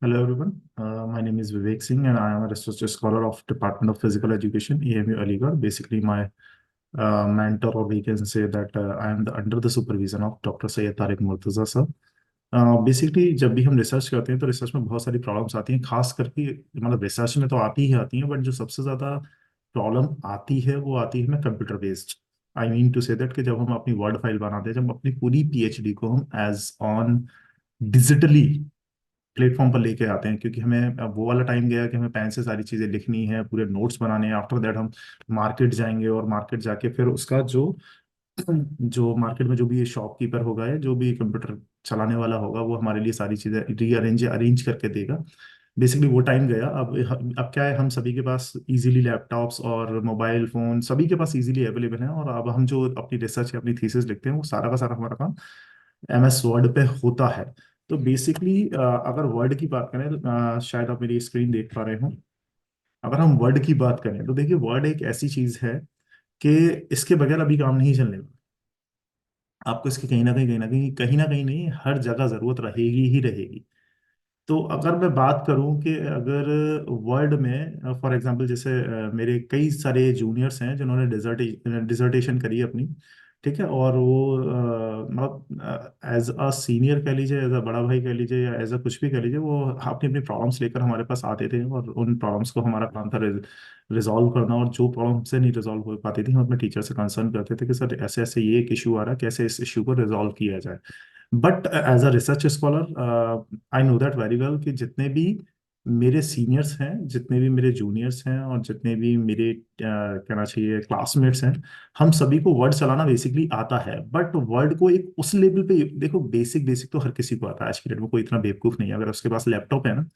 Hello everyone. My name is Vivek Singh and I am a research scholar of Department of Physical Education, EMU Aligarh. Basically, my mentor, or we can say that I am under the supervision of Dr. Syed Tariq Murtaza sir. Basically जब भी हम research करते हैं तो research में बहुत सारी problems आती हैं, खास करके मतलब रिसर्च में तो आती ही आती हैं, बट जो सबसे ज़्यादा प्रॉब्लम आती है वो आती है हमें computer based. I mean to say that कि जब हम अपनी वर्ड फाइल बनाते हैं, जब अपनी पूरी पीएचडी को हम एज ऑन डिजिटली प्लेटफॉर्म पर लेके आते हैं, क्योंकि हमें अब वो वाला टाइम गया कि हमें पेन से सारी चीजें लिखनी है, पूरे नोट्स बनाने हैं। आफ्टर दैट हम मार्केट जाएंगे और मार्केट जाके फिर उसका जो जो मार्केट में जो भी शॉपकीपर होगा या जो भी कंप्यूटर चलाने वाला होगा वो हमारे लिए सारी चीजें रीअरेंज अरेंज करके देगा। बेसिकली वो टाइम गया। अब क्या है, हम सभी के पास इजीली लैपटॉप्स और मोबाइल फोन सभी के पास इजीली अवेलेबल है, और अब हम जो अपनी रिसर्च या अपनी थीसिस लिखते हैं वो सारा का सारा हमारा काम एमएस वर्ड पे होता है। तो बेसिकली अगर वर्ड की बात करें, शायद आप मेरी स्क्रीन देख पा रहे हो। अगर हम वर्ड की बात करें तो देखिए, वर्ड एक ऐसी चीज है कि इसके बगैर अभी काम नहीं चलने वाला। आपको इसकी कहीं ना कहीं कहीं ना कहीं कहीं ना कहीं नहीं, हर जगह जरूरत रहेगी ही रहेगी। तो अगर मैं बात करूं कि अगर वर्ल्ड में फॉर एग्जांपल जैसे मेरे कई सारे जूनियर्स हैं जिन्होंने डिसर्टेशन करी है अपनी, ठीक है, और वो मतलब एज अ सीनियर कह लीजिए, एज अ बड़ा भाई कह लीजिए, या एज अ कुछ भी कह लीजिए, वो अपनी अपनी प्रॉब्लम्स लेकर हमारे पास आते थे और उन प्रॉब्लम्स को हमारा काम था रिजॉल्व करना। और जो प्रॉब्लम से नहीं रिजॉल्व हो पाती थी हम अपने टीचर से कंसर्न करते थे कि सर ऐसे ऐसे ये एक इशू आ रहा है, कैसे इस इशू को रिजॉल्व किया जाए। But as a research scholar I know that very well कि जितने भी मेरे सीनियर्स हैं, जितने भी मेरे जूनियर्स हैं, और जितने भी मेरे कहना चाहिए क्लासमेट्स हैं, हम सभी को वर्ड चलाना बेसिकली आता है। बट वर्ड को एक उस लेवल पे देखो, बेसिक बेसिक तो हर किसी को आता है। आज की डेट में कोई इतना बेवकूफ नहीं है। अगर उसके पास लैपटॉप है ना,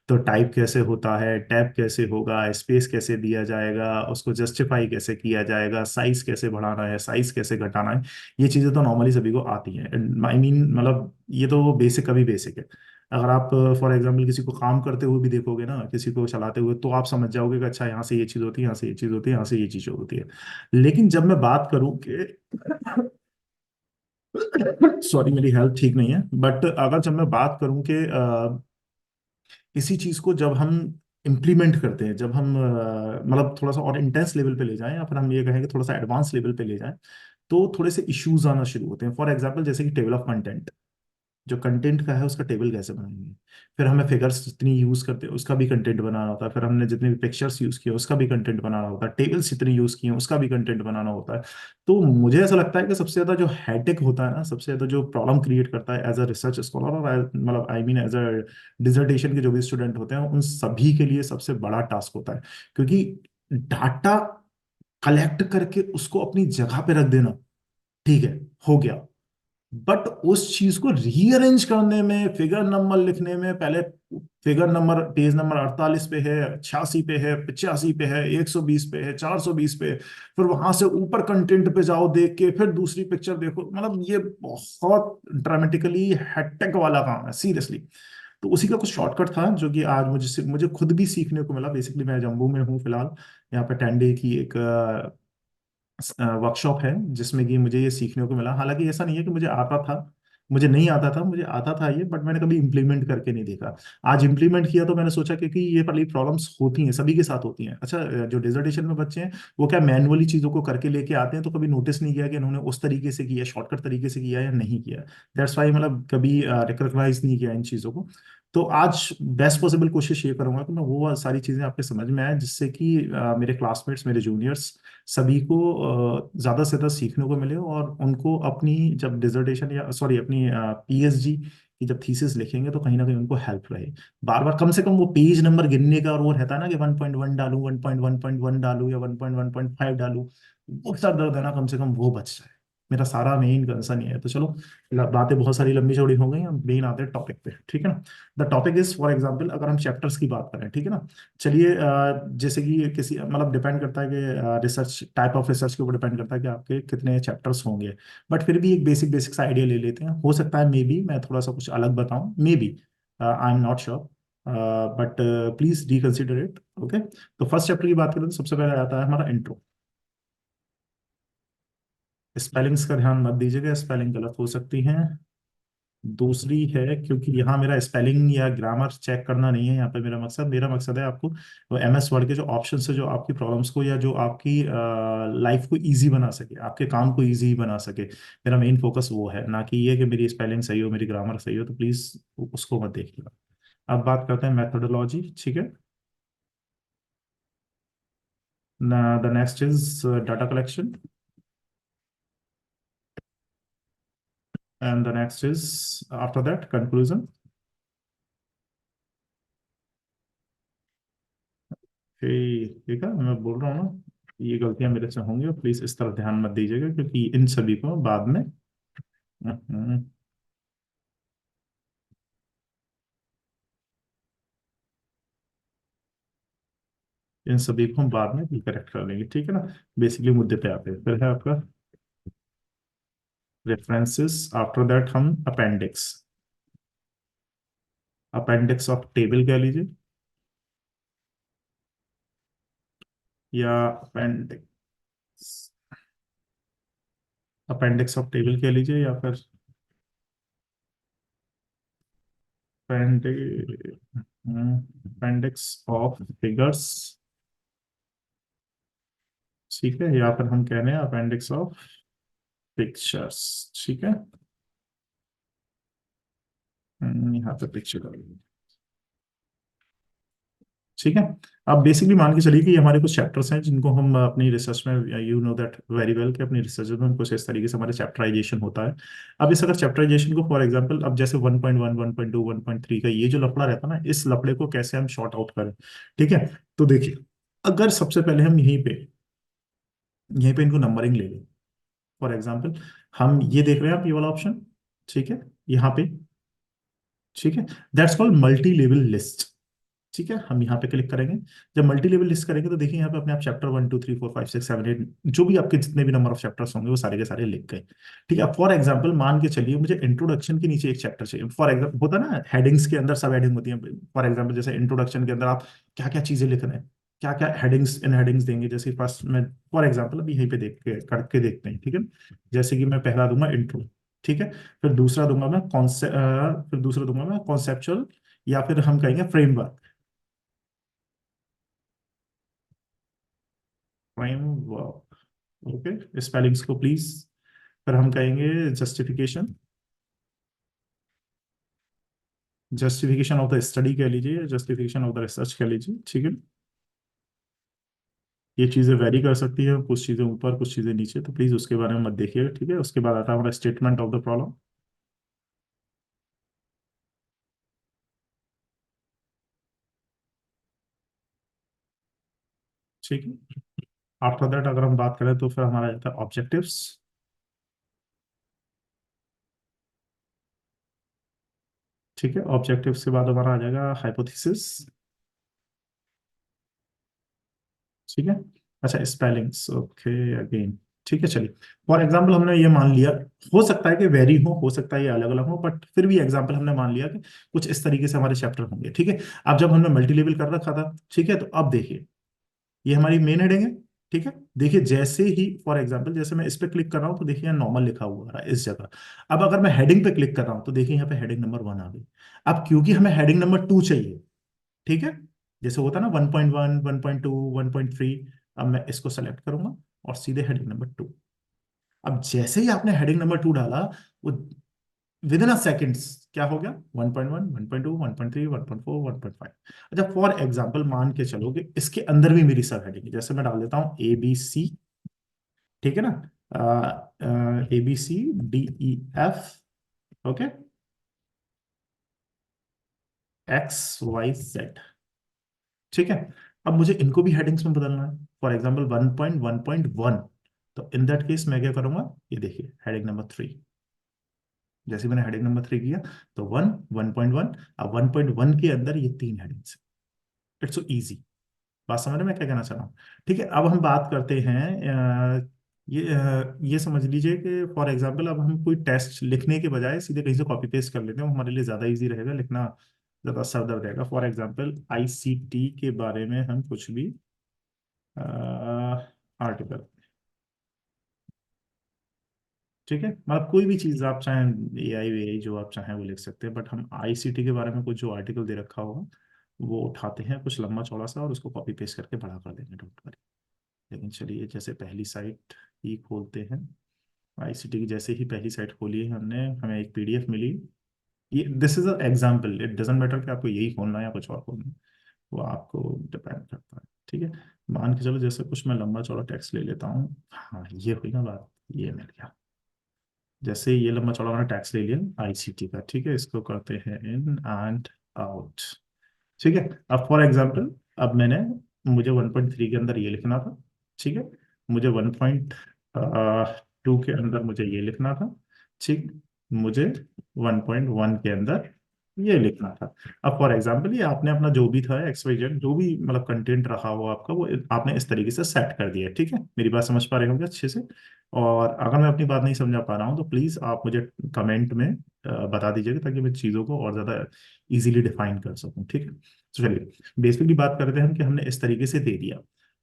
तो टाइप कैसे होता है, टैब कैसे होगा, स्पेस कैसे दिया जाएगा, उसको जस्टिफाई कैसे किया जाएगा, साइज कैसे बढ़ाना है, साइज कैसे घटाना है, ये चीजें तो नॉर्मली सभी को आती हैं। आई मीन मतलब ये तो बेसिक का भी बेसिक है। अगर आप फॉर एग्जाम्पल किसी को काम करते हुए भी देखोगे ना, किसी को चलाते हुए, तो आप समझ जाओगे कि अच्छा यहाँ से ये चीज होती है, यहाँ से ये चीज होती है, यहाँ से ये चीज होती है। लेकिन जब मैं बात करूं कि सॉरी मेरी हेल्थ ठीक नहीं है, बट अगर जब मैं बात करूं कि इसी चीज को जब हम इम्प्लीमेंट करते हैं, जब हम मतलब थोड़ा सा और इंटेंस लेवल पे ले जाएं, या फिर हम ये कहें कि थोड़ा सा एडवांस लेवल पे ले जाएं, तो थोड़े से इश्यूज आना शुरू होते हैं। फॉर एग्जाम्पल जैसे कि टेबल ऑफ कंटेंट, जो कंटेंट का है उसका टेबल कैसे बनाएंगे। फिर हमें फिगर्स जितनी यूज करते हैं उसका भी कंटेंट बनाना होता है। फिर हमने जितने भी पिक्चर्स यूज किए उसका भी कंटेंट बनाना होता है। टेबल्स जितनी यूज किए उसका भी कंटेंट बनाना होता है। तो मुझे ऐसा लगता है कि सबसे ज्यादा जो हेडेक होता है ना, सबसे ज्यादा जो प्रॉब्लम क्रिएट करता है एज अ रिसर्च स्कॉलर, और मतलब I mean as a dissertation के जो भी स्टूडेंट होते हैं, उन सभी के लिए सबसे बड़ा टास्क होता है। क्योंकि डाटा कलेक्ट करके उसको अपनी जगह पे रख देना, ठीक है, हो गया। बट उस चीज को रीअरेंज करने में, फिगर नंबर लिखने में, पहले फिगर नंबर पेज नंबर 48 पे है, 86 पे है, 85 पे है, 120 पे है, 420 पे, फिर वहां से ऊपर कंटेंट पे जाओ देख के, फिर दूसरी पिक्चर देखो, मतलब ये बहुत ड्रामेटिकली हेक्टिक वाला काम है सीरियसली। तो उसी का कुछ शॉर्टकट था जो कि आज मुझे खुद भी सीखने को मिला। बेसिकली मैं जम्मू में हूँ फिलहाल। यहाँ पे 10 डे की एक वर्कशॉप है जिसमें कि मुझे ये सीखने को मिला। हालांकि ऐसा नहीं है कि मुझे आता था, मुझे नहीं आता था, मुझे आता था ये, बट मैंने कभी इम्प्लीमेंट करके नहीं देखा। आज इम्प्लीमेंट किया तो मैंने सोचा, क्योंकि ये वाली प्रॉब्लम्स होती हैं, सभी के साथ होती हैं। अच्छा, जो डिसर्टेशन में बच्चे हैं वो क्या मैनुअली चीजों को करके लेके आते हैं, तो कभी नोटिस नहीं किया कि इन्होंने उस तरीके से किया, शॉर्टकट तरीके से किया या नहीं किया। दैट्स वाई मतलब कभी रिकॉग्नाइज नहीं किया इन चीजों को। तो आज बेस्ट पॉसिबल कोशिश ये करूंगा कि मैं वो सारी चीजें आपके समझ में आए, जिससे कि मेरे क्लासमेट्स, मेरे जूनियर्स सभी को ज्यादा से ज्यादा सीखने को मिले, और उनको अपनी जब डिसर्टेशन या सॉरी अपनी पीएचडी की जब थीसिस लिखेंगे तो कहीं ना कहीं उनको हेल्प रहे। बार बार कम से कम वो पेज नंबर गिनने का, और वो रहता है ना कि 1.1 डालूं, 1.1.1 डालूं, या 1.1.5 डालूं, वो सर दर्द है ना, कम से कम वो बच जाए। मेरा सारा मेन कंसर्न ये है। तो चलो, बातें बहुत सारी लंबी चौड़ी हो गई, हम मेन आते हैं टॉपिक पे, ठीक है ना। The topic is for example, अगर हम चैप्टर्स की बात करें, ठीक है ना। चलिए, जैसे कि किसी मतलब डिपेंड करता है कि रिसर्च टाइप ऑफ रिसर्च के ऊपर डिपेंड करता है कि आपके कितने चैप्टर्स होंगे। बट फिर भी एक बेसिक बेसिक सा आइडिया ले लेते हैं। हो सकता है मे बी मैं थोड़ा सा कुछ अलग बताऊं, may be, I am not sure, but please reconsider it. Okay, तो फर्स्ट चैप्टर की बात करें तो सबसे पहले आता है हमारा इंट्रो। स्पेलिंग्स का ध्यान मत दीजिएगा, स्पेलिंग गलत हो सकती हैं। दूसरी है, क्योंकि यहाँ मेरा स्पेलिंग या ग्रामर चेक करना नहीं है, यहाँ पे मेरा मकसद है आपको वो MS वर्ड के जो ऑप्शन है जो आपकी प्रॉब्लम्स को या जो आपकी लाइफ को इजी बना सके, आपके काम को इजी बना सके। मेरा मेन फोकस वो है, ना कि ये कि मेरी स्पेलिंग सही हो, मेरी ग्रामर सही हो, तो प्लीज उसको मत देखिएगा। अब बात करते हैं मेथोडोलॉजी, ठीक है। The next is data collection, and the next is after that conclusion. ठीक है, मैं बोल रहा हूँ ना, ये गलतियां मेरे से होंगी, और प्लीज इस तरफ ध्यान मत दीजिएगा, क्योंकि इन सभी को बाद में हम्म, इन सभी को हम बाद में भी करेक्ट कर लेंगे, ठीक है ना। बेसिकली मुद्दे पे आते हैं, फिर है आपका रेफरेंसेस, आफ्टर दैट हम अपेंडिक्स, अपेंडिक्स ऑफ टेबल कह लीजिए, या अपेंडिक्स, अपेंडिक्स ऑफ टेबल कह लीजिए, या फिर अपेंडिक्स ऑफ फिगर्स, ठीक है, या फिर हम कह रहे हैं अपेंडिक्स ऑफ पिक्चर्स, ठीक है। यहाँ पे पिक्चर करेंगे, ठीक है। अब बेसिकली मान के चलिए कि हमारे कुछ चैप्टर्स हैं जिनको हम अपनी रिसर्च में, you know that very well, कि अपनी रिसर्च में हम कुछ इस तरीके से हमारे चैप्टराइजेशन होता है। अब इस अगर चैप्टराइजेशन को फॉर एग्जांपल, अब जैसे 1.1, 1.2, 1.3 का ये जो लफड़ा रहता है ना, इस लफड़े को कैसे हम शॉर्ट आउट करें, ठीक है। तो देखिए, अगर सबसे पहले हम यहीं पे इनको नंबरिंग ले लें, फॉर एग्जाम्पल हम ये देख रहे हैं आप, ये वाला ऑप्शन, ठीक है, यहाँ पे, ठीक है, that's called multi level list, ठीक है। हम यहाँ पे क्लिक करेंगे, जब मल्टी लेवल लिस्ट करेंगे तो देखिए यहाँ पे अपने आप चैप्टर 1 2 3 4 5 6 7 8 जो भी आपके जितने भी नंबर ऑफ चैप्टर्स होंगे वो सारे के सारे लिख गए, ठीक है। फॉर एग्जाम्पल मान के चलिए मुझे इंट्रोडक्शन के नीचे एक चैप्टर चाहिए, फॉर एग्जाम्पल होता है ना हेडिंग्स के अंदर सब हेडिंग होती है, फॉर एग्जाम्पल जैसे इंट्रोडक्शन के अंदर आप क्या क्या चीजें लिख रहे हैं, क्या क्या हेडिंग्स इन हेडिंग्स देंगे, जैसे फर्स्ट में फॉर एग्जाम्पल अभी यहीं पे देख के करके देखते हैं, ठीक है। जैसे कि मैं पहला दूंगा इंट्रो, ठीक है, फिर दूसरा दूंगा मैं कॉन्सेप्ट, फिर दूसरा दूंगा मैं कॉन्सेप्चुअल, या फिर हम कहेंगे फ्रेमवर्क, फ्रेमवर्क, ओके, स्पेलिंग्स को प्लीज। फिर हम कहेंगे justification, justification of the study कह लीजिए, जस्टिफिकेशन ऑफ द रिसर्च कह लीजिए, ठीक है। ये चीजें वेरी कर सकती है, कुछ चीजें ऊपर कुछ चीजें नीचे, तो प्लीज उसके बारे में मत देखिएगा, ठीक है। उसके बाद आता है हमारा स्टेटमेंट ऑफ द प्रॉब्लम, ठीक है। आफ्टर दैट अगर हम बात करें तो फिर हमारा आता है ऑब्जेक्टिव्स, ठीक है। ऑब्जेक्टिव्स के बाद हमारा आ जाएगा हाइपोथेसिस, ठीक है। अच्छा, स्पेलिंग्स, ओके, अगेन, ठीक है, चलिए। फॉर एग्जाम्पल हमने ये मान लिया, हो सकता है कि वेरी हो सकता है ये अलग अलग हो, बट फिर भी एग्जाम्पल हमने मान लिया कि कुछ इस तरीके से हमारे चैप्टर होंगे, ठीक है। अब जब हमने मल्टी लेवल कर रखा था, ठीक है, तो अब देखिए ये हमारी मेन हेडिंग है, ठीक है। देखिए जैसे ही फॉर एग्जाम्पल जैसे मैं इस पे क्लिक कर रहा हूँ तो देखिए यहाँ नॉर्मल लिखा हुआ है इस जगह। अब अगर मैं हेडिंग पे क्लिक कर रहा हूँ तो देखिए यहाँ पे हेडिंग नंबर 1 आ गई। अब क्योंकि हमें हेडिंग नंबर 2 चाहिए, ठीक है, जैसे होता है ना 1.1, 1.2, 1.3, अब मैं इसको सेलेक्ट करूंगा और सीधे हेडिंग नंबर 2। अब जैसे ही आपने हेडिंग नंबर 2 डाला, वो विद इन अ सेकेंड्स क्या हो गया, 1.1, 1.2, 1.3, 1.4, 1.5। अच्छा, फॉर एग्जाम्पल मान के चलो कि इसके अंदर भी मेरी सब हेडिंग है, जैसे मैं डाल देता हूँ ABC, ठीक है ना, ABCDEF, ओके, XYZ, ठीक है। अब मुझे इनको भी हेडिंग्स में बदलना है, फॉर एग्जाम्पल 1.1.1, तो इन दैट केस मैं क्या करूंगा, ये देखिए हेडिंग नंबर 3, जैसे मैंने हेडिंग नंबर 3 किया तो 1.1, अब 1.1 के अंदर ये 3 हेडिंग्स, इट्स सो इजी। बात समझ रहे हैं मैं क्या कहना चाह रहा हूँ, ठीक है। अब हम बात करते हैं ये समझ लीजिए कि फॉर एग्जांपल अब हम कोई टेस्ट लिखने के बजाय सीधे कहीं से कॉपी पेस्ट कर लेते हैं, वो हमारे लिए ज़्यादा इजी रहेगा, लिखना ज़्यादा सर दर्द रहेगा। फॉर एग्जांपल ICT के बारे में हम कुछ भी आर्टिकल, ठीक है, मतलब कोई भी चीज़ आप चाहें, AI जो आप चाहें वो लिख सकते हैं, बट हम ICT के बारे में कुछ जो आर्टिकल दे रखा होगा वो उठाते हैं कुछ लंबा चौड़ा सा और उसको कॉपी पेस्ट करके बड़ा कर देंगे, डोंट वरी। लेकिन चलिए जैसे पहली साइट ही खोलते हैं, ICT की जैसे ही पहली साइट खोली है हमने, हमें एक PDF मिली। ये this is a example, it doesn't matter कि आपको यही खोलना है या कुछ और खोलना है, वो आपको डिपेंड करता है। ठीक है, मान के चलो जैसे कुछ मैं लंबा चौड़ा टेक्स्ट ले लेता हूँ, हाँ ये हुई ना बात, ये मिल गया। जैसे ये लंबा चौड़ा मैंने टैक्स ले लिया ICT का, ठीक है, इसको करते हैं इन एंड आउट। ठीक है, अब फॉर एग्जांपल, अब मैंने, मुझे 1.3 के अंदर ये लिखना था, ठीक है, मुझे 1.2 के अंदर मुझे ये लिखना था, ठीक, मुझे 1.1 के अंदर ये लिखना था। अब फॉर एग्जांपल ये आपने अपना जो भी था XYZ जो भी मतलब कंटेंट रहा हो आपका, वो आपने इस तरीके से सेट कर दिया है। ठीक है, मेरी बात समझ पा रहे होंगे अच्छे से। और अगर मैं अपनी बात नहीं समझा पा रहा हूँ तो प्लीज आप मुझे कमेंट में बता दीजिएगा, ताकि मैं चीज़ों को और ज़्यादा इजीली डिफाइन कर सकूँ। ठीक है, तो चलिए बेसिकली बात करते हैं हम कि हमने इस तरीके से दे दिया।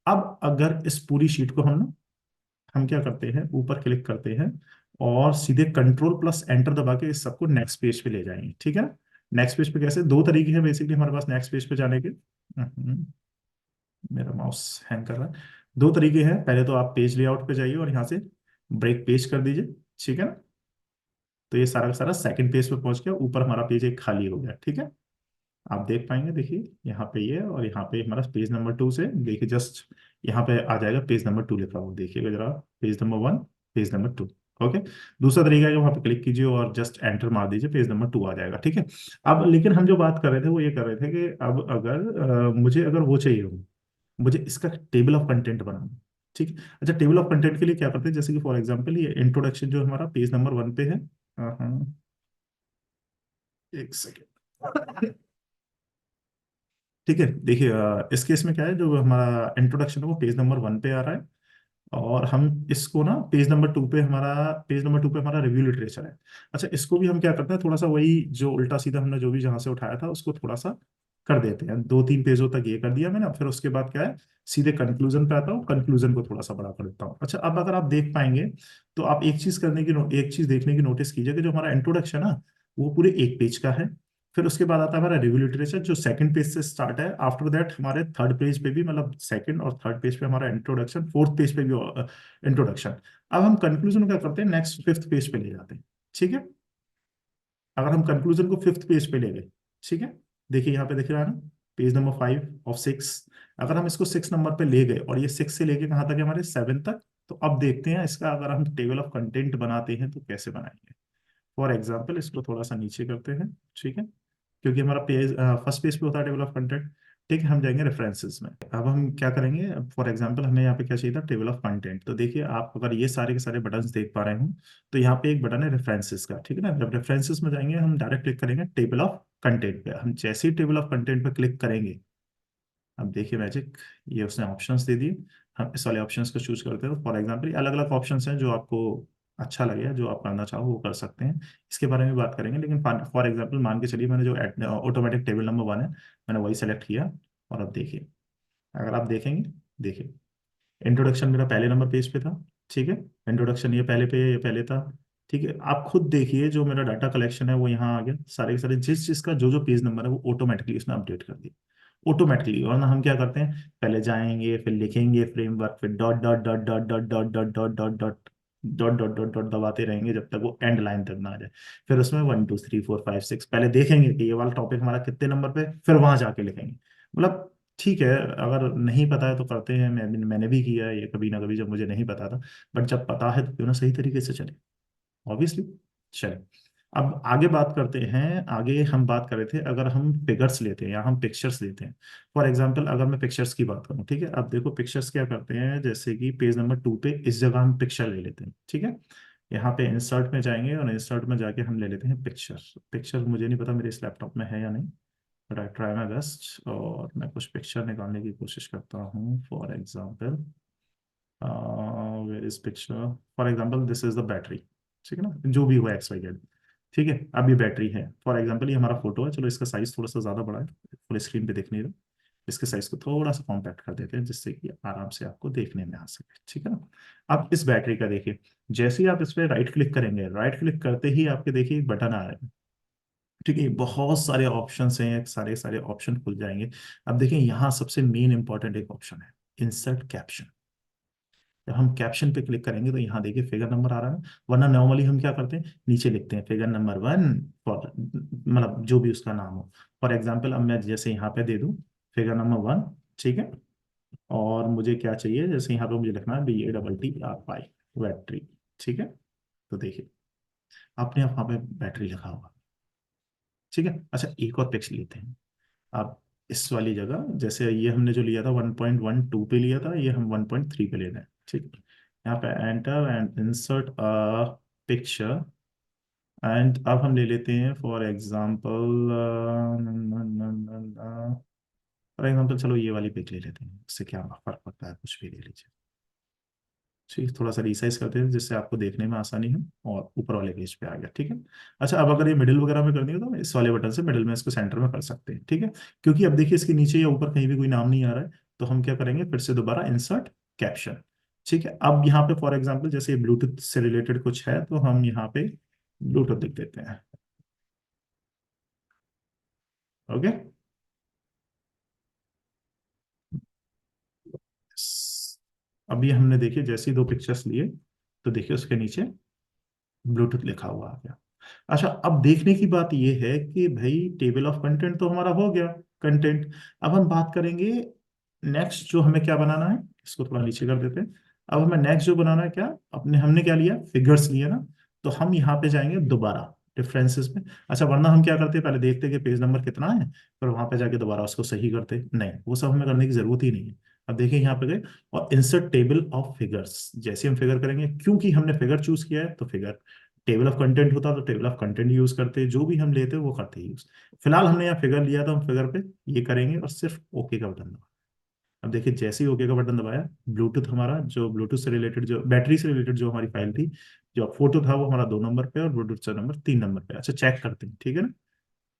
अब अगर इस पूरी शीट को हम क्या करते हैं, ऊपर क्लिक करते हैं और सीधे कंट्रोल+Enter दबा के इस सबको नेक्स्ट पेज पे ले जाएंगे। ठीक है, नेक्स्ट पेज पे कैसे, दो तरीके हैं बेसिकली हमारे पास नेक्स्ट पेज पे जाने के। मेरा माउस हैंग कर रहा है। दो तरीके हैं, पहले तो आप पेज लेआउट पे जाइए और यहाँ से ब्रेक पेज कर दीजिए। ठीक है ना, तो ये सारा का सारा सेकंड पेज पे पहुंच गया, ऊपर हमारा पेज एक खाली हो गया। ठीक है, आप देख पाएंगे, देखिए यहाँ पे ये, और यहाँ पे हमारा पेज नंबर 2 से देखिए जस्ट यहाँ पे आ जाएगा पेज नंबर 2 लिखा हुआ, देखिएगा जरा, page number 1, page number 2। Okay, दूसरा तरीका है कि वहाँ पे क्लिक कीजिए और जस्ट एंटर मार दीजिए, पेज नंबर 2 आ जाएगा। ठीक है, अब लेकिन हम जो बात कर रहे थे वो ये कर रहे थे कि अब अगर मुझे अगर वो चाहिए हो, मुझे इसका टेबल ऑफ कंटेंट बनाना। ठीक है, अच्छा, टेबल ऑफ कंटेंट के लिए क्या करते हैं, जैसे कि फॉर एग्जांपल ये इंट्रोडक्शन जो हमारा पेज नंबर 1 पे है। हाँ हाँ, एक सेकेंड। ठीक है, देखिए इस केस में क्या है, जो हमारा इंट्रोडक्शन है वो पेज नंबर 1 पे आ रहा है, और हम इसको ना पेज नंबर टू पे हमारा रिव्यू लिटरेचर है। अच्छा, इसको भी हम क्या करते हैं, थोड़ा सा वही जो उल्टा सीधा हमने जो भी जहां से उठाया था उसको थोड़ा सा कर देते हैं, 2-3 पेजों तक ये कर दिया मैंने। फिर उसके बाद क्या है, सीधे कंक्लूजन पे आता हूँ, कंक्लूजन को थोड़ा सा बड़ा कर देता हूँ। अच्छा, अब अगर आप देख पाएंगे तो आप एक चीज देखने की नोटिस कीजिए कि जो हमारा इंट्रोडक्शन है वो पूरे एक पेज का है। फिर उसके बाद आता है हमारा रिव्यू लिटरेचर जो सेकंड पेज से स्टार्ट है। आफ्टर दैट हमारे थर्ड पेज पे भी, मतलब सेकंड और थर्ड पेज पे हमारा इंट्रोडक्शन, फोर्थ पेज पे भी इंट्रोडक्शन। अब हम कंक्लूजन क्या करते हैं, नेक्स्ट फिफ्थ पेज पे ले जाते हैं। ठीक है, अगर हम कंक्लूजन को फिफ्थ पेज पे ले गए, ठीक है, देखिए यहाँ पे दिख रहा है ना, पेज नंबर 5 of 6। अगर हम इसको 6 नंबर पे ले गए और ये 6 से लेके कहाँ तक है, हमारे 7 तक, तो अब देखते हैं इसका अगर हम टेबल ऑफ कंटेंट बनाते हैं तो कैसे बनाएंगे। फॉर एग्जाम्पल इसको थोड़ा सा नीचे करते हैं। ठीक है, क्योंकि हमारा पेज फर्स्ट पेज पे होता है टेबल ऑफ कंटेंट। ठीक है, हम जाएंगे रेफरेंसेस में। अब हम क्या करेंगे, फॉर एग्जांपल हमें यहाँ पे क्या चाहिए था, टेबल ऑफ कंटेंट। तो देखिए आप अगर ये सारे के सारे बटन्स देख पा रहे हो, तो यहाँ पे एक बटन है रेफरेंसेस का। ठीक है ना, जब रेफरेंसेस में जाएंगे हम डायरेक्ट क्लिक करेंगे टेबल ऑफ कंटेंट पे। हम जैसे ही टेबल ऑफ कंटेंट पे क्लिक करेंगे, अब देखिए मैजिक, ये उसने ऑप्शंस दे दिए। हम इस वाले ऑप्शंस को चूज करते हैं। फॉर एग्जांपल अलग अलग ऑप्शंस हैं, जो आपको अच्छा लगे, जो आप करना चाहो वो कर सकते हैं। इसके बारे में बात करेंगे, लेकिन फॉर एग्जांपल मान के चलिए मैंने जो ऑटोमेटिक टेबल नंबर 1 है, मैंने वही सेलेक्ट किया। और अब देखिए, अगर आप देखेंगे, देखिए इंट्रोडक्शन मेरा पहले नंबर पेज पे था। ठीक है, इंट्रोडक्शन ये पहले पे, ये पहले था। ठीक है, आप खुद देखिए जो मेरा डाटा कलेक्शन है वो यहाँ आ गया, सारे के सारे जिस जिसका जो जो पेज नंबर है वो ऑटोमेटिकली उसने अपडेट कर दिया, ऑटोमेटिकली। वरना हम क्या करते हैं, पहले जाएंगे, फिर लिखेंगे फ्रेमवर्क, फिर dot dot dot dot dot dot dot dot dot dot dot dot dot dot दबाते रहेंगे जब तक वो एंड लाइन तक ना आ जाए। फिर उसमें 1 2 3 4 5 6 पहले देखेंगे कि ये वाला टॉपिक हमारा कितने नंबर पे, फिर वहां जाके लिखेंगे। मतलब ठीक है, अगर नहीं पता है तो करते हैं, मैंने भी किया है ये कभी ना कभी, जब मुझे नहीं पता था। बट जब पता है तो क्यों ना सही तरीके से चले, ऑब्वियसली। चले, अब आगे बात करते हैं। आगे हम बात कर रहे थे, अगर हम फिगर्स लेते हैं या हम पिक्चर्स लेते हैं। फॉर एग्जांपल अगर मैं पिक्चर्स की बात करूं, ठीक है, अब देखो पिक्चर्स क्या करते हैं, जैसे कि पेज नंबर 2 पे इस जगह हम पिक्चर ले लेते हैं। ठीक है, यहाँ पे इंसर्ट में जाएंगे और इंसर्ट में जाके हम ले लेते हैं पिक्चर। पिक्चर मुझे नहीं पता मेरे इस लैपटॉप में है या नहीं, but I try my best, और मैं कुछ पिक्चर निकालने की कोशिश करता हूँ। For example where is picture, for example this is the battery. ठीक है ना, जो भी हुआ XYZ। ठीक है, अब ये बैटरी है, फॉर एग्जाम्पल ये हमारा फोटो है, चलो इसका साइज थोड़ा सा ज्यादा बड़ा है, फुल स्क्रीन पे देखने दो। इसके साइज को थोड़ा सा कॉम्पैक्ट कर देते हैं जिससे कि आराम से आपको देखने में आ सके, ठीक है ना। अब इस बैटरी का देखिए, जैसे ही आप इस पे राइट क्लिक करेंगे, राइट क्लिक करते ही आपके देखिए एक बटन आ रहा है, ठीक है, बहुत सारे ऑप्शंस हैं, सारे सारे ऑप्शन खुल जाएंगे। अब देखिए यहाँ सबसे मेन इंपॉर्टेंट एक ऑप्शन है, इंसर्ट कैप्शन। जब हम कैप्शन पे क्लिक करेंगे तो यहाँ देखिए फिगर नंबर आ रहा है, वरना नॉर्मली हम क्या करते हैं, नीचे लिखते हैं फिगर नंबर 1 फॉर, मतलब जो भी उसका नाम हो। फॉर एग्जाम्पल अब मैं जैसे यहाँ पे दे दूँ फिगर नंबर 1, ठीक है, और मुझे क्या चाहिए, जैसे यहाँ पे मुझे लिखना है BATTRY, बैटरी, ठीक है। तो देखिए आपने वहाँ पे बैटरी लिखा होगा, ठीक है। अच्छा एक और पिक्स लेते हैं। अब इस वाली जगह जैसे ये हमने जो लिया था 1.12 पे लिया था, ये हम 1.3 पे ले रहे हैं, ठीक। यहाँ पे enter and insert a picture, and अब हम ले लेते हैं फॉर एग्जांपल चलो ये वाली पिक ले लेते हैं, इससे क्या फर्क पड़ता है, कुछ भी ले लीजिए, ठीक। थोड़ा सा रिसाइज करते हैं जिससे आपको देखने में आसानी हो, और ऊपर वाले पेज पे आ गया, ठीक है। अच्छा अब अगर ये मिडिल वगैरह में करनी हो तो इस वाले बटन से मिडिल में इसको सेंटर में कर सकते हैं, ठीक है। क्योंकि अब देखिए इसके नीचे या ऊपर कहीं भी कोई नाम नहीं आ रहा है, तो हम क्या करेंगे, फिर से दोबारा इंसर्ट कैप्शन, ठीक है। अब यहाँ पे फॉर एग्जाम्पल जैसे ब्लूटूथ से रिलेटेड कुछ है तो हम यहाँ पे ब्लूटूथ लिख देते हैं, ओके। अभी हमने देखिए जैसे ही दो पिक्चर्स लिए तो देखिए उसके नीचे ब्लूटूथ लिखा हुआ आ गया। अच्छा अब देखने की बात यह है कि भाई टेबल ऑफ कंटेंट तो हमारा हो गया, कंटेंट। अब हम बात करेंगे नेक्स्ट जो हमें क्या बनाना है, इसको थोड़ा नीचे कर देते हैं। अब हमें नेक्स्ट जो बनाना है क्या, अपने हमने क्या लिया, फिगर्स लिए ना, तो हम यहाँ पे जाएंगे दोबारा डिफरेंसेस में। अच्छा वरना हम क्या करते हैं, पहले देखते हैं कि पेज नंबर कितना है, फिर वहां पे जाके दोबारा उसको सही करते, नहीं वो सब हमें करने की जरूरत ही नहीं है। अब देखिए यहाँ पे गए और इंसर्ट टेबल ऑफ फिगर्स, जैसे हम फिगर करेंगे, क्योंकि हमने फिगर चूज किया है तो फिगर, टेबल ऑफ कंटेंट होता तो टेबल ऑफ कंटेंट यूज करते, जो भी हम लेते वो करते यूज। फिलहाल हमने यहाँ फिगर लिया तो हम फिगर पे ये करेंगे और सिर्फ ओके का बटन दबाएं। अब देखिए जैसे ही ओके का बटन दबाया, ब्लूटूथ हमारा जो ब्लूटूथ से रिलेटेड जो बैटरी से रिलेटेड जो हमारी फाइल थी, जो फोटो था वो हमारा 2 नंबर पे और ब्लूटूथ से नंबर 3 नंबर पे। अच्छा चेक करते हैं, ठीक है ना,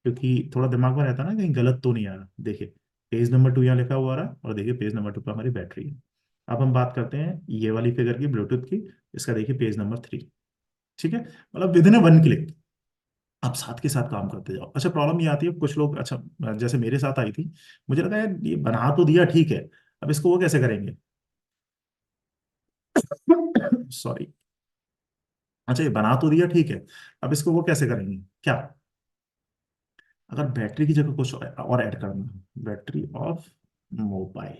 क्योंकि थोड़ा दिमाग में रहता है ना कहीं गलत तो नहीं आ रहा। देखिए पेज नंबर 2 यहाँ लिखा हुआ रहा और देखिए पेज नंबर 2 पे हमारी बैटरी है। अब हम बात करते हैं ये वाली फिगर की, ब्लूटूथ की, इसका देखिए पेज नंबर 3, ठीक है, मतलब विद इन 1 क्लिक आप साथ के साथ काम करते जाओ। अच्छा प्रॉब्लम ये आती है कुछ लोग, अच्छा जैसे मेरे साथ आई थी, मुझे लगा यार ये बना तो दिया ठीक है, अब इसको वो कैसे करेंगे, सॉरी। अच्छा ये बना तो दिया ठीक है, अब इसको वो कैसे करेंगे क्या, अगर बैटरी की जगह कुछ और ऐड करना है, बैटरी ऑफ मोबाइल,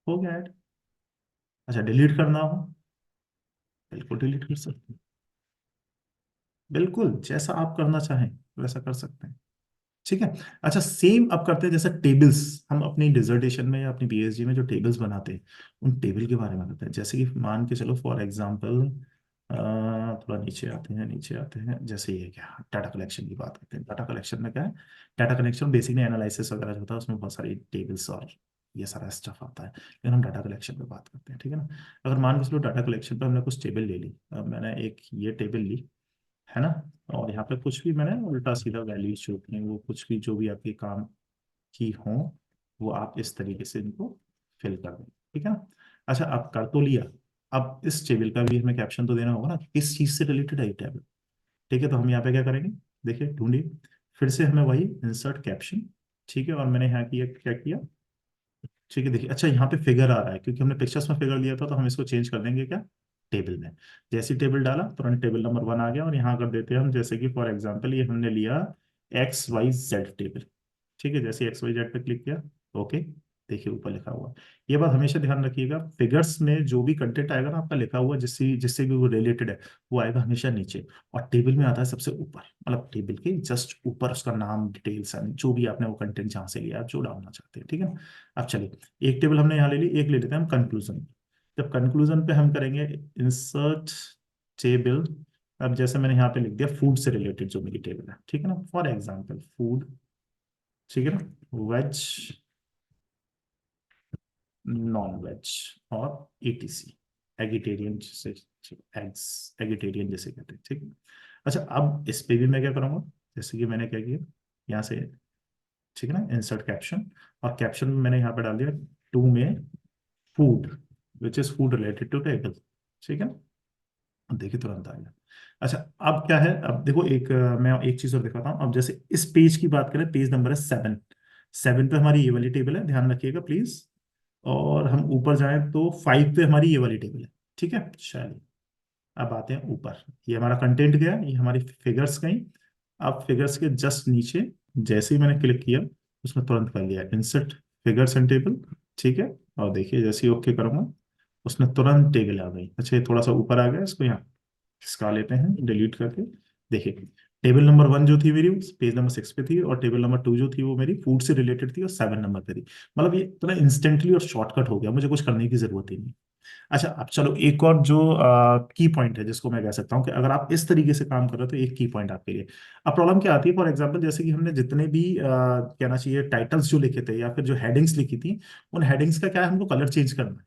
हो गया ऐड। अच्छा डिलीट करना हो, बिल्कुल डिलीट कर सकते हैं, बिल्कुल जैसा आप करना चाहें वैसा कर सकते हैं, ठीक है। अच्छा सेम अब करते हैं जैसे टेबल्स, हम अपनी डिजर्टेशन में या अपनी पीएचडी में जो टेबल्स बनाते हैं उन टेबल के बारे में करते हैं। जैसे कि मान के चलो फॉर एग्जांपल, थोड़ा नीचे आते हैं, नीचे आते हैं, जैसे ये क्या डाटा कलेक्शन की बात करते हैं। डाटा कलेक्शन में क्या है, डाटा कलेक्शन बेसिकली एनालिसिस वगैरह जो होता है उसमें बहुत सारी टेबल्स और ये सारा स्टफ आता है, लेकिन हम डाटा कलेक्शन पे बात करते हैं, ठीक है ना। अगर मान के चलो डाटा कलेक्शन पे हमने कुछ टेबल ले ली, अब मैंने एक ये टेबल ली, है ना, और यहाँ पे कुछ भी मैंने उल्टा सीधा वैल्यूज जो भी हैं वो कुछ भी जो भी आपके काम की हो वो आप इस तरीके से इनको फिल कर दें, ठीक है ना। अच्छा अब कर तो लिया, अब इस टेबल का भी हमें कैप्शन तो देना होगा ना, किस चीज से रिलेटेड है ये टेबल, ठीक है। तो हम यहाँ पे क्या करेंगे, देखिए ढूंढिए, फिर से हमें वही इंसर्ट कैप्शन, ठीक है, और मैंने यहाँ किया क्या किया, ठीक है। देखिए अच्छा यहाँ पे फिगर आ रहा है क्योंकि हमने पिक्चर्स में फिगर लिया था, तो हम इसको चेंज कर देंगे क्या, टेबल में। जैसे टेबल डाला तुरंत टेबल नंबर 1 आ गया, और यहाँ कर देते हैं हम जैसे कि फॉर एग्जांपल ये हमने लिया XYZ टेबल, ठीक है। जैसे XYZ पे क्लिक किया, ओके, देखिए ऊपर लिखा हुआ। ये बात हमेशा ध्यान रखिएगा, फिगर्स में जो भी कंटेंट आएगा ना आपका लिखा हुआ, जिससे जिससे भी वो रिलेटेड है, वो आएगा हमेशा नीचे, और टेबल में आता है सबसे ऊपर, मतलब टेबल के जस्ट ऊपर उसका नाम, डिटेल्स, जो भी आपने वो कंटेंट जहाँ से लिया आप जो डालना चाहते हैं, ठीक है। अब चलिए एक टेबल हमने यहाँ ले ली, एक ले लेते हैं हम कंक्लूजन। जब कंक्लूजन पे हम करेंगे इंसर्ट टेबल, अब जैसे मैंने यहाँ पे लिख दिया फूड से रिलेटेड जो मेरी टेबल है, ठीक है ना, फॉर एग्जाम्पल फूड, ठीक है ना, वेज, नॉन वेज, और ETC, एगिटेरियन जैसे, एग्स एगिटेरियन जैसे कहते हैं, ठीक है। अच्छा अब इस पे भी मैं क्या करूँगा, जैसे कि मैंने क्या किया यहाँ से, ठीक है ना, इंसर्ट कैप्शन, और कैप्शन में मैंने यहाँ पे डाल दिया टू में food, which is food related to table. ठीक है, अब देखिए तुरंत आ गया। अच्छा, अब क्या है, अब देखो मैं एक चीज और दिखाता हूँ। अब जैसे इस पेज की बात करें, पेज नंबर है 7। 7 पे हमारी ये वाली टेबल है, ध्यान रखिएगा प्लीज। और हम ऊपर जाएं तो 5 पे हमारी ये वाली टेबल है। ठीक है, चलिए अब आते हैं ऊपर। ये हमारा कंटेंट गया, ये हमारी फिगर्स गई। अब फिगर्स के जस्ट नीचे जैसे ही मैंने क्लिक किया, उसमें तुरंत कर लिया इंसर्ट फिगर्स एंड टेबल। ठीक है, और देखिए जैसे ही ओके करूंगा, उसमें तुरंत टेबल आ गई। अच्छा, ये थोड़ा सा ऊपर आ गया, इसको यहाँ खिसका लेते हैं डिलीट करके। देखिए, टेबल नंबर 1 जो थी मेरी पेज नंबर 6 पे थी, और टेबल नंबर 2 जो थी वो मेरी फूड से रिलेटेड थी और 7 नंबर पे थी। मतलब ये इतना इंस्टेंटली और शॉर्टकट हो गया, मुझे कुछ करने की जरूरत ही नहीं। अच्छा, अब चलो एक और जो की पॉइंट है जिसको मैं कह सकता हूँ कि अगर आप इस तरीके से काम कर रहे हो तो एक की पॉइंट आपके लिए। अब प्रॉब्लम क्या आती है, फॉर एग्जांपल जैसे कि हमने जितने भी कहना चाहिए टाइटल्स जो लिखे थे या फिर जो हेडिंग्स लिखी थी, उन हेडिंग्स का क्या है, हमको कलर चेंज करना है।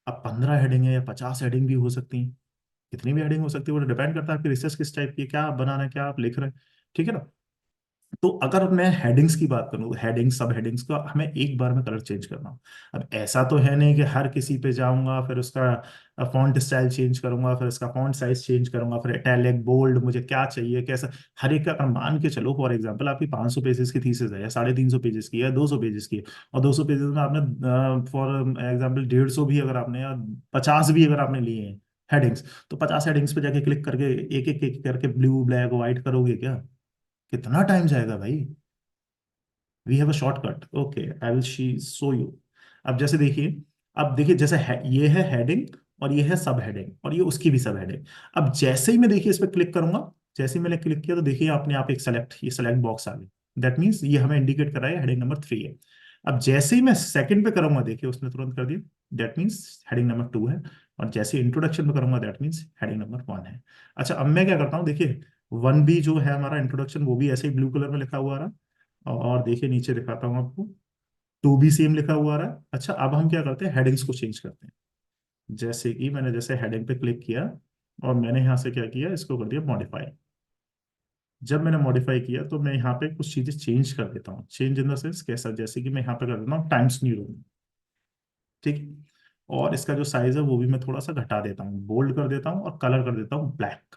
अब 15 हेडिंग है या 50 हेडिंग भी हो सकती हैं, कितनी भी हेडिंग हो सकती है, वो डिपेंड करता है आपकी रिसर्च किस टाइप की है, क्या आप बना रहे हैं, क्या आप लिख रहे हैं। ठीक है ना। तो अगर मैं हेडिंग्स की बात करूँ, हेडिंग सब हेडिंग्स का हमें एक बार में कलर चेंज करना हो। अब ऐसा तो है नहीं कि हर किसी पे जाऊंगा फिर उसका फॉन्ट स्टाइल चेंज करूंगा, फिर उसका फॉन्ट साइज चेंज करूंगा, फिर इटैलिक बोल्ड मुझे क्या चाहिए कैसा। हर एक का अगर मान के चलो, फॉर एग्जांपल आपकी 500 पेजेस की थीसिस है या 350 पेजेस की या 200 पेजेस की है, और 200 पेजेस में आपने फॉर एग्जांपल 150 भी अगर आपने या 50 भी अगर आपने लिए हैं हेडिंग्स, तो 50 हेडिंग्स पे जाके क्लिक करके एक करके ब्लू ब्लैक व्हाइट करोगे क्या? कितना टाइम जाएगा भाई। We have a shortcut, okay I will she show you. अब जैसे देखिए, अब देखिए जैसे ये है हेडिंग और ये है सब हेडिंग और ये उसकी भी सब हेडिंग। अब जैसे ही मैं देखिए इस पर क्लिक करूंगा, जैसे ही मैंने क्लिक किया तो देखिए अपने आप एक ये सेलेक्ट बॉक्स आ गया। दैट मीन्स ये हमें इंडिकेट कर रहा है हेडिंग नंबर 3 है। अब जैसे ही मैं सेकंड पे करूंगा, देखिए उसने तुरंत कर दिया। दैट मीन्स हेडिंग नंबर 2 है। और जैसे इंट्रोडक्शन में करूंगा, दैट मीन्स हेडिंग नंबर 1 है। अच्छा, अब मैं क्या करता हूँ, देखिए 1 भी जो है हमारा इंट्रोडक्शन, वो भी ऐसे ही ब्लू कलर में लिखा हुआ रहा। और देखिए नीचे दिखाता हूँ आपको, 2 भी सेम लिखा हुआ रहा है। अच्छा, अब हम क्या करते हैं, हेडिंग्स को चेंज करते हैं। जैसे कि मैंने जैसे हेडिंग पे क्लिक किया और मैंने यहाँ से क्या किया, इसको कर दिया मॉडिफाई। जब मैंने मॉडिफाई किया तो मैं यहाँ पे कुछ चीजें चेंज कर देता हूँ। चेंज इन द सेंस कैसा, जैसे कि मैं यहाँ पे कर देता हूँ टाइम्स न्यू रोमन। ठीक है, और इसका जो साइज है वो भी मैं थोड़ा सा घटा देता हूँ, बोल्ड कर देता हूँ और कलर कर देता हूँ ब्लैक।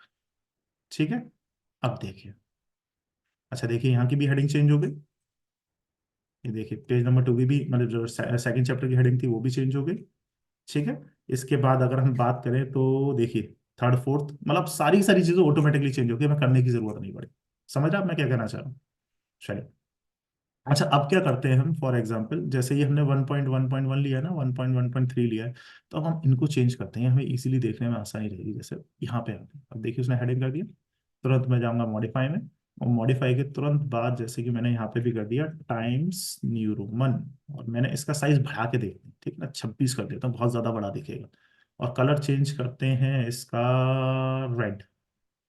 ठीक है, अब देखिए। अच्छा देखिए, यहाँ की भी हेडिंग चेंज हो गई। ये देखिए पेज नंबर 2 की भी, मतलब जो सेकंड चैप्टर की हेडिंग थी वो भी चेंज हो गई। ठीक है, इसके बाद अगर हम बात करें तो देखिए थर्ड फोर्थ, मतलब सारी सारी चीजें ऑटोमेटिकली चेंज हो गई, हमें करने की जरूरत नहीं पड़ी। समझ रहे आप मैं क्या कहना चाह रहा हूँ? चलिए। अच्छा, अब क्या करते हैं हम, फॉर एग्जांपल जैसे ये हमने 1.1.1 लिया ना, 1.1.3 लिया है, तो अब हम इनको चेंज करते हैं, हमें इजीली देखने में आसानी रहेगी। जैसे यहाँ पे आते हैं, अब देखिए उसने हेडिंग कर दिया, तुरंत मैं जाऊंगा मॉडिफाई में। और मॉडिफाई के तुरंत बाद जैसे कि मैंने यहाँ पे भी कर दिया टाइम्स न्यू रोमन, और मैंने इसका साइज बढ़ा के देख लिया, ठीक है ना, 26 कर देता हूँ, बहुत ज्यादा बड़ा दिखेगा। और कलर चेंज करते हैं इसका रेड।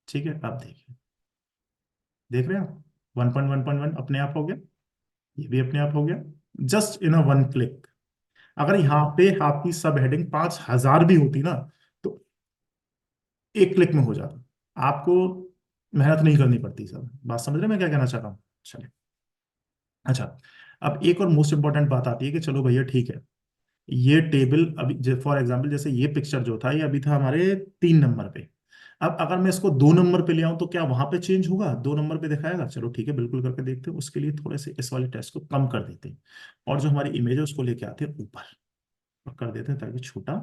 ठीक है, अब देखिए, देख रहे हैं आप, 1.1.1 अपने आप हो गया, ये भी अपने आप हो गया, just in a one click. अगर यहाँ पे आपकी सब हेडिंग 5,000 भी होती ना, तो एक क्लिक में हो जाता, आपको मेहनत नहीं करनी पड़ती। सब बात समझ रहे हैं मैं क्या कहना चाह रहा हूँ? चलिए। अच्छा, अब एक और मोस्ट इंपॉर्टेंट बात आती है कि चलो भैया ठीक है, ये टेबल अभी फॉर एग्जांपल जैसे ये पिक्चर जो था ये अभी था हमारे 3 नंबर पे। अब अगर मैं इसको 2 नंबर पे ले आऊं तो क्या वहां पे चेंज होगा, 2 नंबर पे दिखाएगा? चलो ठीक है, बिल्कुल करके देखते हैं। उसके लिए थोड़े से इस वाले टेस्ट को कम कर देते हैं, और जो हमारी इमेज है उसको लेके आते हैं ऊपर और कर देते हैं ताकि छोटा,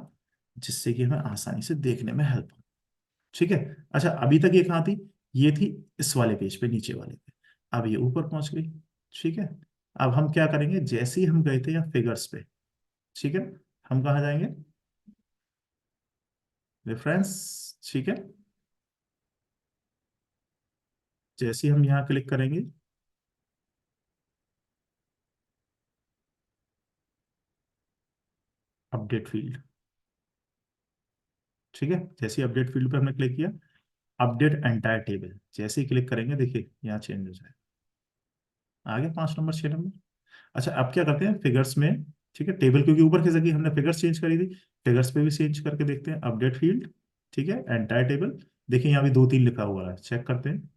जिससे कि हमें आसानी से देखने में हेल्प हो। ठीक है। अच्छा, अभी तक ये कहाँ थी, ये थी इस वाले पेज पे, नीचे वाले पे। अब ये ऊपर पहुंच गई। ठीक है, अब हम क्या करेंगे, जैसे ही हम गए थे या फिगर्स पे, ठीक है, हम कहाँ जाएंगे, रेफरेंस। ठीक है, जैसे ही हम यहाँ क्लिक करेंगे, अपडेट फील्ड। ठीक है, जैसे ही अपडेट फील्ड पे हमने क्लिक किया, अपडेट एंटायर टेबल, जैसे ही क्लिक करेंगे देखिए यहाँ चेंज हो जाए, आगे 5 नंबर 6 नंबर। अच्छा, अब क्या करते हैं फिगर्स में, ठीक है, टेबल क्योंकि ऊपर की जगह हमने फिगर्स चेंज करी थी, फिगर्स पे भी चेंज करके देखते हैं, अपडेट फील्ड। ठीक है, एंटायर टेबल। देखिए यहाँ भी 2 3 लिखा हुआ है, चेक करते हैं,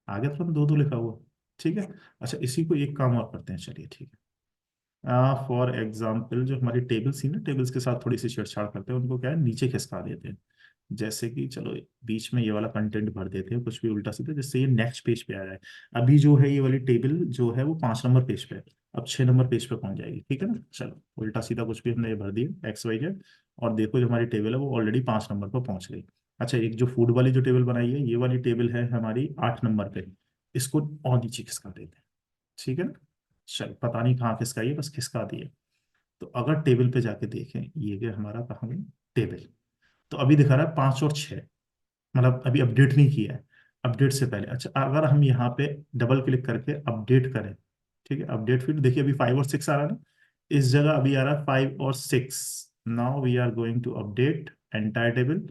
आगे तो हम 2 2 लिखा हुआ। ठीक है। अच्छा, इसी को एक काम और करते हैं, चलिए ठीक है। फॉर एग्जाम्पल जो हमारी टेबल्स थी ना, टेबल्स के साथ थोड़ी सी छेड़छाड़ करते हैं, उनको क्या है नीचे खिसका देते हैं। जैसे कि चलो बीच में ये वाला कंटेंट भर देते हैं कुछ भी उल्टा सीधा, जिससे ये नेक्स्ट पेज पे आ जाए। अभी जो है ये वाली टेबल जो है वो 5 नंबर पेज पे है, अब 6 नंबर पेज पे पहुंच जाएगी, ठीक है ना। चलो उल्टा सीधा कुछ भी हमने ये भर दिया XYZ, और देखो जो हमारी टेबल है वो ऑलरेडी 5 नंबर पर पहुंच गई। अच्छा, एक जो फूड वाली जो टेबल बनाई है, ये वाली टेबल है हमारी 8 नंबर पे, इसको और नीचे खिसका देते हैं, ठीक है ना। चल पता नहीं कहाँ खिसकाई है, बस खिसका दिए। तो अगर टेबल पे जाके देखें, ये गया हमारा कहाँ गया टेबल, तो अभी दिखा रहा है 5 और 6, मतलब अभी अपडेट नहीं किया है, अपडेट से पहले। अच्छा, अगर हम यहाँ पे डबल क्लिक करके अपडेट करें, ठीक है, अपडेट फिर देखिए अभी 5 और 6 आ रहा है ना, इस जगह अभी आ रहा है 5 और 6। Now we are going to update entire table,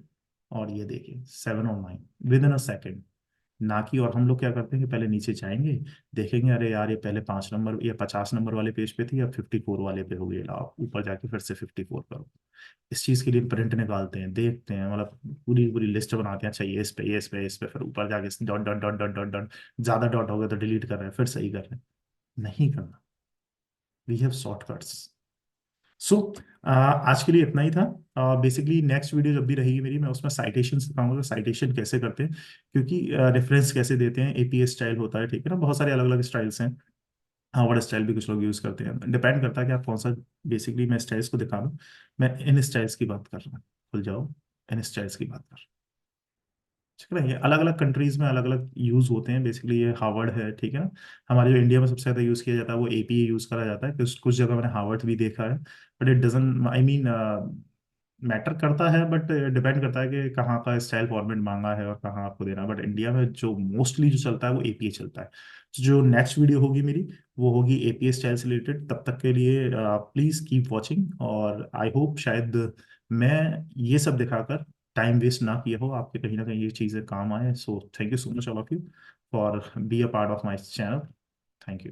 और ये देखिए 7 और 9 विद इन अ सेकेंड। ना कि और हम लोग क्या करते हैं कि पहले नीचे जाएंगे, देखेंगे अरे यार ये पहले 5 नंबर या 50 नंबर वाले पेज पे थी, अब 54 वाले पे हो गई, आप ऊपर जाके फिर से 54 करो। इस चीज के लिए प्रिंट निकालते हैं, देखते हैं, मतलब पूरी पूरी लिस्ट बनाते हैं, अच्छा ये इस पे, ये इस पे, इस पे, फिर ऊपर जाके dot dot dot dot dot dot, ज्यादा डॉट हो गया तो डिलीट कर रहे हैं, फिर सही कर रहे हैं। नहीं करना, वी हैव शॉर्टकट्स। सो आज के लिए इतना ही था। बेसिकली नेक्स्ट वीडियो जब भी रहेगी मेरी, मैं उसमें साइटेशन सिखाऊंगा, साइटेशन कैसे करते हैं, क्योंकि रेफरेंस कैसे देते हैं, APA स्टाइल होता है, ठीक है ना, बहुत सारे अलग अलग स्टाइल्स हैं। हार्वर्ड स्टाइल भी कुछ लोग यूज करते हैं, डिपेंड करता है कि आप कौन सा। बेसिकली मैं स्टाइल्स को दिखा रहा हूँ, मैं इन स्टाइल्स की बात कर रहा हूँ, खुल जाओ, इन स्टाइल्स की बात कर रहा हूँ, ठीक है ना। ये अलग अलग कंट्रीज में अलग अलग यूज होते हैं, बेसिकली ये हार्वर्ड है, ठीक है ना। हमारे जो इंडिया में सबसे ज्यादा यूज किया जाता है वो APA यूज करा जाता है, कुछ कुछ जगह मैंने हार्वर्ड भी देखा है, but it doesn't I mean matter करता है, बट डिपेंड करता है कि कहाँ का स्टाइल फॉर्मेट मांगा है और कहाँ आपको देना है। बट इंडिया में जो मोस्टली जो चलता है वो APA चलता है। तो जो नेक्स्ट वीडियो होगी मेरी, वो होगी APA स्टाइल से रिलेटेड। तब तक के लिए प्लीज कीप वॉचिंग, और आई होप शायद मैं ये सब दिखाकर टाइम वेस्ट ना किया हो, आपके कहीं ना कहीं ये चीज़ें काम आए। So thank you so much all of you for be a part of my channel. Thank you.